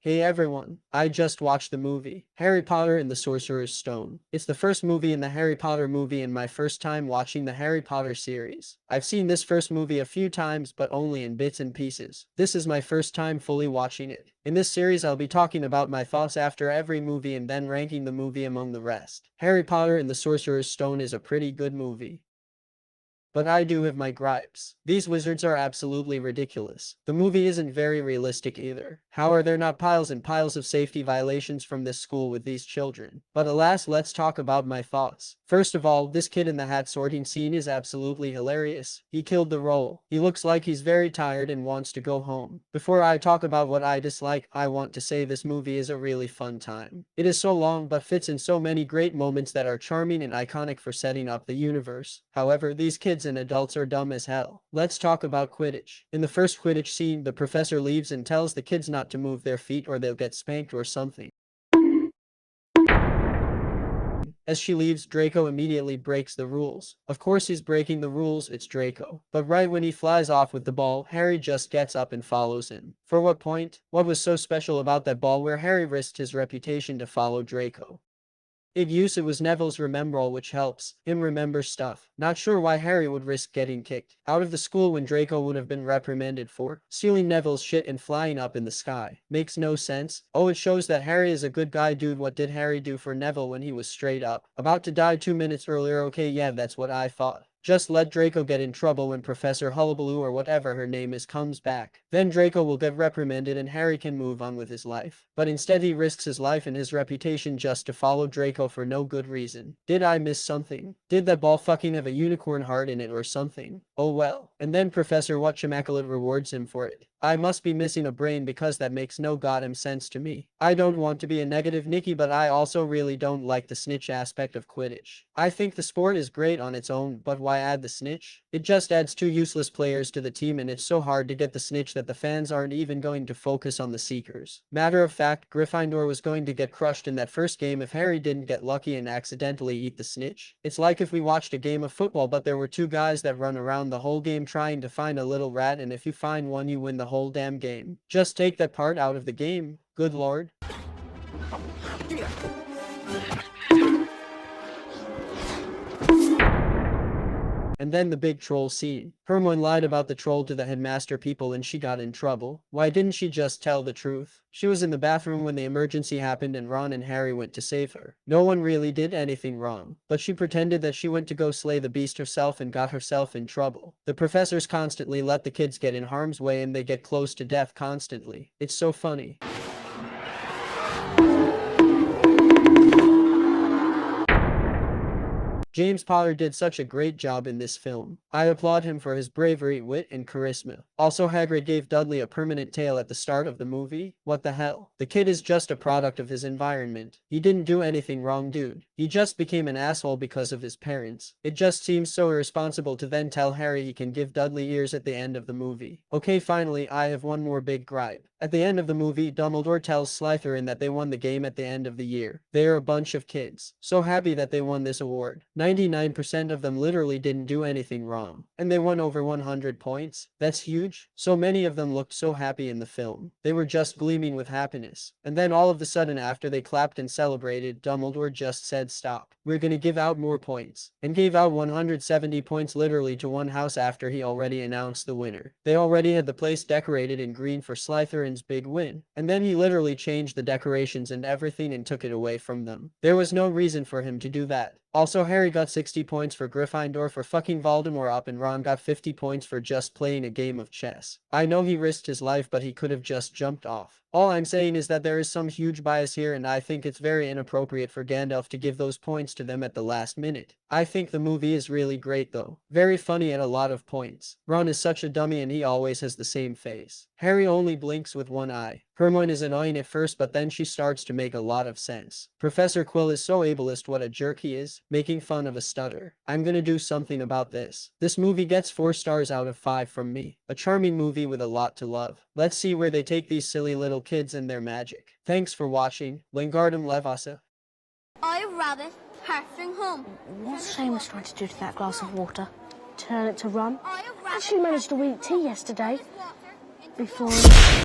Hey everyone, I just watched the movie, Harry Potter and the Sorcerer's Stone. It's the first movie in the Harry Potter movie and my first time watching the Harry Potter series. I've seen this first movie a few times but only in bits and pieces. This is my first time fully watching it. In this series I'll be talking about my thoughts after every movie and then ranking the movie among the rest. Harry Potter and the Sorcerer's Stone is a pretty good movie. But I do have my gripes. These wizards are absolutely ridiculous. The movie isn't very realistic either. How are there not piles and piles of safety violations from this school with these children? But alas, let's talk about my thoughts. First of all, this kid in the hat sorting scene is absolutely hilarious. He killed the role. He looks like he's very tired and wants to go home. Before I talk about what I dislike, I want to say this movie is a really fun time. It is so long but fits in so many great moments that are charming and iconic for setting up the universe. However, these kids and adults are dumb as hell. Let's talk about Quidditch. In the first Quidditch scene, the professor leaves and tells the kids not to move their feet or they'll get spanked or something. As she leaves, Draco immediately breaks the rules. Of course he's breaking the rules, it's Draco. But right when he flies off with the ball, Harry just gets up and follows him. For what point? What was so special about that ball where Harry risked his reputation to follow Draco? It was Neville's remembrall which helps him remember stuff. Not sure why Harry would risk getting kicked out of the school when Draco would have been reprimanded for stealing Neville's shit and flying up in the sky. Makes no sense. Oh, it shows that Harry is a good guy, dude. What did Harry do for Neville when he was straight up about to die 2 minutes earlier? Okay, yeah, that's what I thought. Just let Draco get in trouble when Professor Hullabaloo or whatever her name is comes back. Then Draco will get reprimanded and Harry can move on with his life. But instead he risks his life and his reputation just to follow Draco for no good reason. Did I miss something? Did that ball fucking have a unicorn heart in it or something? Oh well. And then Professor Whatchamacallit rewards him for it. I must be missing a brain because that makes no goddamn sense to me. I don't want to be a negative Nicky, but I also really don't like the snitch aspect of Quidditch. I think the sport is great on its own, but why add the snitch? It just adds two useless players to the team and it's so hard to get the snitch that the fans aren't even going to focus on the seekers. Matter of fact, Gryffindor was going to get crushed in that first game if Harry didn't get lucky and accidentally eat the snitch. It's like if we watched a game of football but there were two guys that run around the whole game trying to find a little rat, and if you find one you win the whole damn game. Just take that part out of the game. Good lord. And then the big troll scene. Hermione lied about the troll to the headmaster people and she got in trouble. Why didn't she just tell the truth? She was in the bathroom when the emergency happened and Ron and Harry went to save her. No one really did anything wrong, but she pretended that she went to go slay the beast herself and got herself in trouble. The professors constantly let the kids get in harm's way and they get close to death constantly. It's so funny. James Potter did such a great job in this film. I applaud him for his bravery, wit, and charisma. Also, Hagrid gave Dudley a permanent tail at the start of the movie. What the hell? The kid is just a product of his environment. He didn't do anything wrong, dude. He just became an asshole because of his parents. It just seems so irresponsible to then tell Harry he can give Dudley ears at the end of the movie. Okay, finally, I have one more big gripe. At the end of the movie, Dumbledore tells Slytherin that they won the game at the end of the year. They are a bunch of kids. So happy that they won this award. 99% of them literally didn't do anything wrong. And they won over 100 points. That's huge. So many of them looked so happy in the film. They were just gleaming with happiness. And then all of a sudden after they clapped and celebrated, Dumbledore just said stop. We're gonna give out more points. And gave out 170 points literally to one house after he already announced the winner. They already had the place decorated in green for Slytherin's big win. And then he literally changed the decorations and everything and took it away from them. There was no reason for him to do that. Also, Harry got 60 points for Gryffindor for fucking Voldemort up and Ron got 50 points for just playing a game of chess. I know he risked his life but he could have just jumped off. All I'm saying is that there is some huge bias here and I think it's very inappropriate for Gandalf to give those points to them at the last minute. I think the movie is really great though. Very funny at a lot of points. Ron is such a dummy and he always has the same face. Harry only blinks with one eye. Hermione is annoying at first but then she starts to make a lot of sense. Professor Quill is so ableist, what a jerk he is, making fun of a stutter. I'm gonna do something about this. This movie gets 4 stars out of 5 from me. A charming movie with a lot to love. Let's see where they take these silly little kids and their magic. Thanks for watching. Wingardium Leviosa. I rabbit, hurtling home. What's Seamus trying to do to that glass of water? Turn it to rum? I Actually managed to eat tea yesterday. water into Before...